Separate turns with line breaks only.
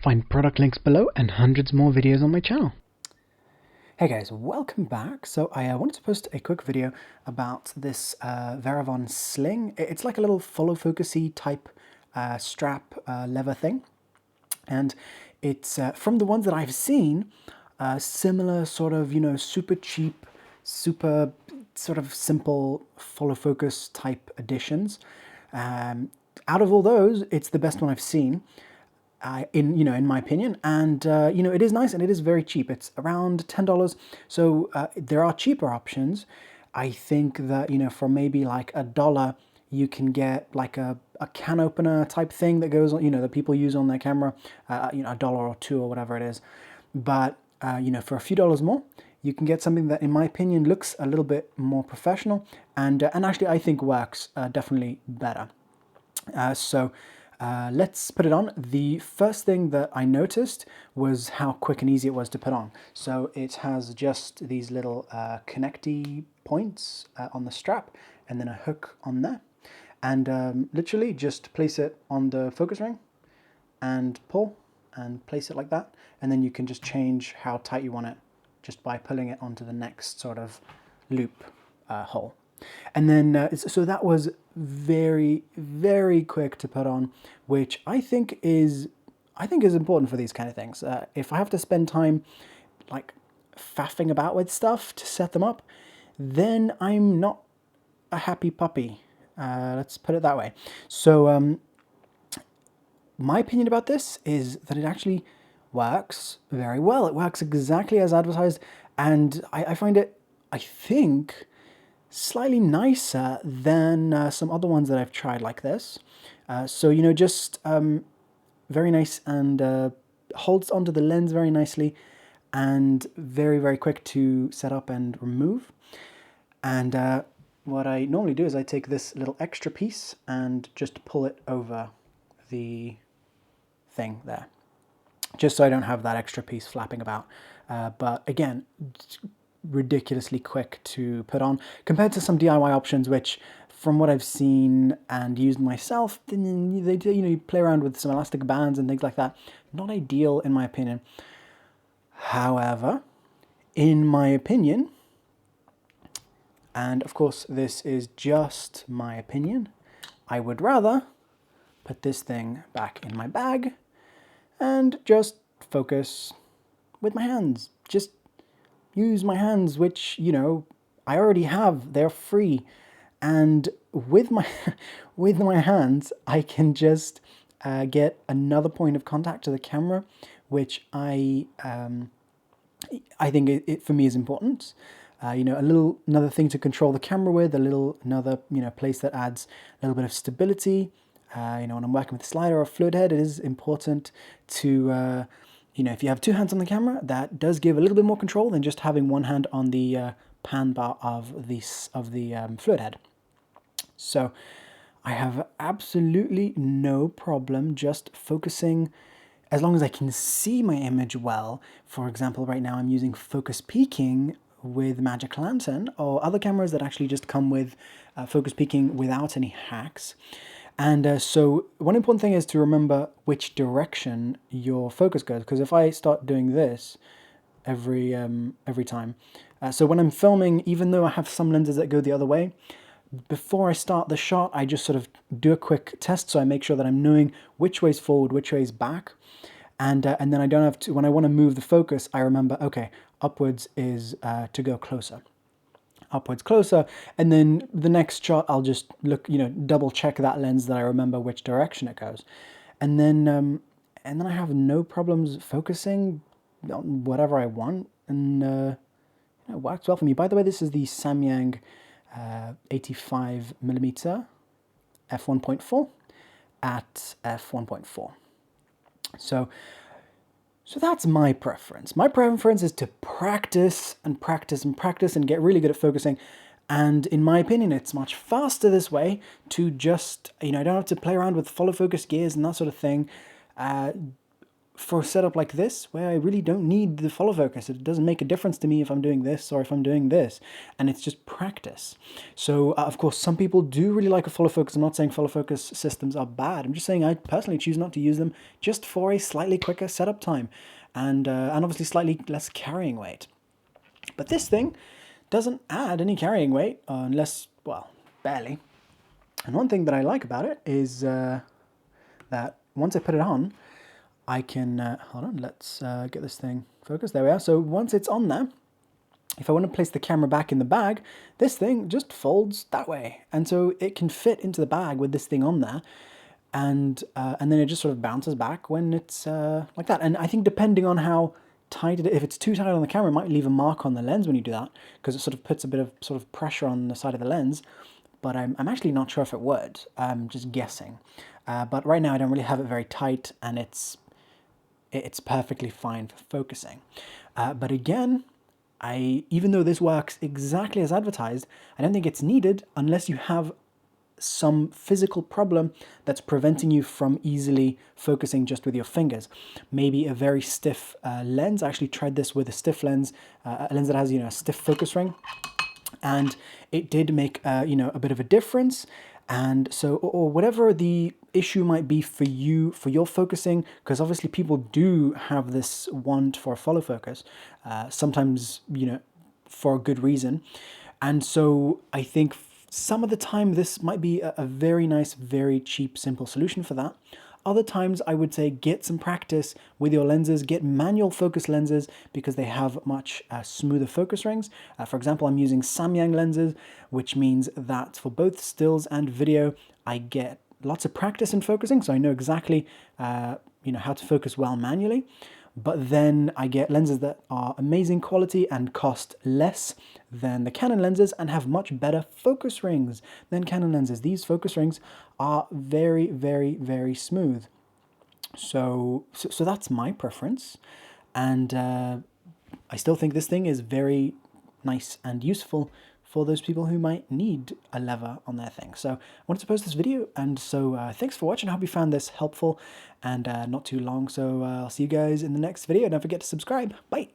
Find product links below and hundreds more videos on my channel.
Hey guys, welcome back. So I wanted to post a quick video about this Varavon Sling. It's like a little follow focusy type strap lever thing. And it's from the ones that I've seen, similar sort of, super cheap, super sort of simple follow focus type additions. Out of all those, it's the best one I've seen. In my opinion, and it is nice and it is very cheap. It's around $10, so there are cheaper options. I think that for maybe like $1 you can get like a can opener type thing that goes on, that people use on their camera, $1 or $2 or whatever it is. But for a few dollars more, you can get something that, in my opinion, looks a little bit more professional and actually I think works definitely better. Let's put it on. The first thing that I noticed was how quick and easy it was to put on. So it has just these little connecty points on the strap and then a hook on there. And literally just place it on the focus ring and pull and place it like that. And then you can just change how tight you want it just by pulling it onto the next sort of loop hole. And then, so that was very, very quick to put on, which I think is important for these kind of things. If I have to spend time like faffing about with stuff to set them up, then I'm not a happy puppy. Let's put it that way. So my opinion about this is that it actually works very well. It works exactly as advertised, and I find it, I think, slightly nicer than some other ones that I've tried like this. Just very nice and holds onto the lens very nicely and very, very quick to set up and remove. And what I normally do is I take this little extra piece and just pull it over the thing there, just so I don't have that extra piece flapping about. But again, ridiculously quick to put on compared to some DIY options, which from what I've seen and used myself, they you play around with some elastic bands and things like that. Not ideal in my opinion. However, in my opinion, and of course this is just my opinion, I would rather put this thing back in my bag and just focus with my hands. Just use my hands, which, I already have. They're free. And with my with my hands, I can just get another point of contact to the camera, which I think it for me is important. Another thing to control the camera with, another place that adds a little bit of stability. When I'm working with a slider or a fluid head, it is important to if you have two hands on the camera, that does give a little bit more control than just having one hand on the pan bar of the fluid head. So I have absolutely no problem just focusing as long as I can see my image well. For example, right now I'm using focus peaking with Magic Lantern or other cameras that actually just come with focus peaking without any hacks. And so one important thing is to remember which direction your focus goes, because if I start doing this every time, so when I'm filming, even though I have some lenses that go the other way, before I start the shot, I just sort of do a quick test, so I make sure that I'm knowing which way's forward, which way's back, and then I don't have to, when I want to move the focus, I remember, okay, upwards is to go closer. Upwards closer, and then the next shot I'll just look, double check that lens that I remember which direction it goes, and then I have no problems focusing on whatever I want, and it works well for me. By the way, this is the Samyang 85mm f1.4 at f1.4. So that's my preference. My preference is to practice and practice and practice and get really good at focusing. And in my opinion, it's much faster this way to just, I don't have to play around with follow focus gears and that sort of thing. for a setup like this, where I really don't need the follow focus. It doesn't make a difference to me if I'm doing this or if I'm doing this, and it's just practice. So of course, some people do really like a follow focus. I'm not saying follow focus systems are bad. I'm just saying I personally choose not to use them, just for a slightly quicker setup time, and obviously slightly less carrying weight. But this thing doesn't add any carrying weight, unless, well, barely. And one thing that I like about it is that once I put it on, I can, hold on, let's get this thing focused. There we are. So once it's on there, if I want to place the camera back in the bag, this thing just folds that way. And so it can fit into the bag with this thing on there. And then it just sort of bounces back when it's like that. And I think depending on how tight it is, if it's too tight on the camera, it might leave a mark on the lens when you do that, because it sort of puts a bit of sort of pressure on the side of the lens. But I'm actually not sure if it would. I'm just guessing. But right now I don't really have it very tight, and it's perfectly fine for focusing. But again, even though this works exactly as advertised, I don't think it's needed unless you have some physical problem that's preventing you from easily focusing just with your fingers. Maybe a very stiff lens. I actually tried this with a stiff lens, a lens that has, a stiff focus ring, and it did make a bit of a difference. And so, or whatever the issue might be for you, for your focusing, because obviously people do have this want for follow focus, sometimes, for a good reason. And so I think some of the time this might be a very nice, very cheap, simple solution for that. Other times I would say get some practice with your lenses, get manual focus lenses, because they have much smoother focus rings. For example, I'm using Samyang lenses, which means that for both stills and video, I get lots of practice in focusing, so I know exactly how to focus well manually. But then I get lenses that are amazing quality and cost less than the Canon lenses and have much better focus rings than Canon lenses. These focus rings are very, very, very smooth. So that's my preference. And I still think this thing is very nice and useful for those people who might need a lever on their thing. So I wanted to post this video, and so thanks for watching. I hope you found this helpful and not too long. So I'll see you guys in the next video. Don't forget to subscribe. Bye.